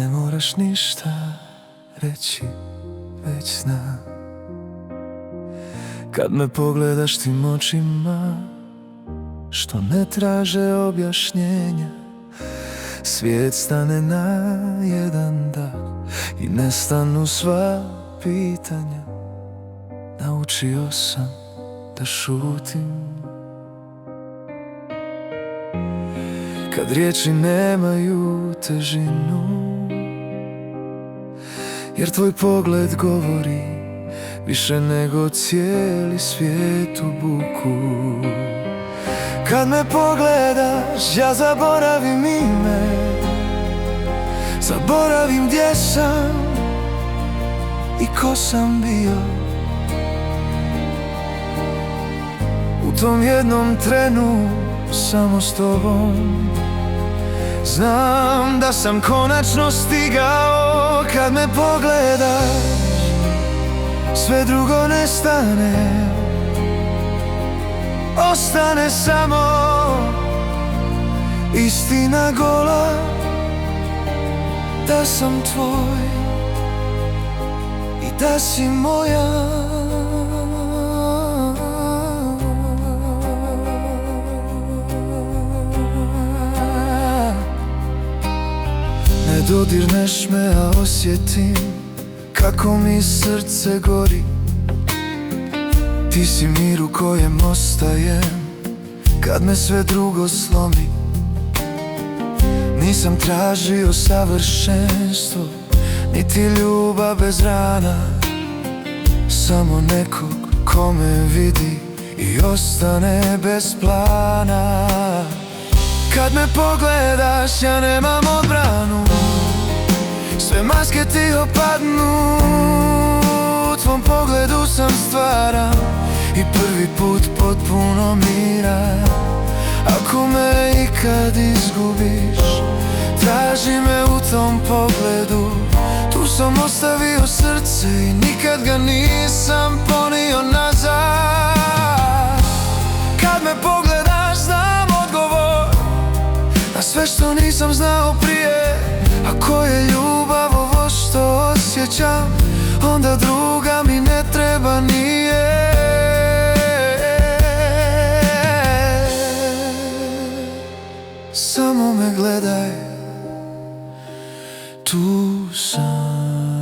Ne moraš ništa reći, već znam. Kad me pogledaš tim očima što ne traže objašnjenja, svijet stane na jedan dah i nestanu sva pitanja. Naučio sam da šutim kad riječi nemaju težinu, jer tvoj pogled govori više nego cijeli svijet u buku. Kad me pogledaš, ja zaboravim ime, zaboravim gdje sam i ko sam bio. U tom jednom trenu samo s tobom znam da sam konačno stigao. Kad me pogledaš, sve drugo nestane, ostane samo istina gola, da sam tvoj i da si moja. Ne dodirneš me, a osjetim kako mi srce gori. Ti si mir u kojem ostajem kad me sve drugo slomi. Nisam tražio savršenstvo, niti ljubav bez rana, samo nekog ko me vidi i ostane bez plana. Kad me pogledaš, ja nemam odbranu, sve maske ti opadnu. U tvom pogledu sam stvaran i prvi put potpuno miran. Ako me ikad izgubiš, traži me u tom pogledu. Tu sam ostavio srce i nikad ga nisam ponio nazad. Kad me pogledaš, znam odgovor na sve što nisam znao prije. Ako je ljubav ovo što osjećam, onda druga mi ne treba, nije. Samo me gledaj, tu sam.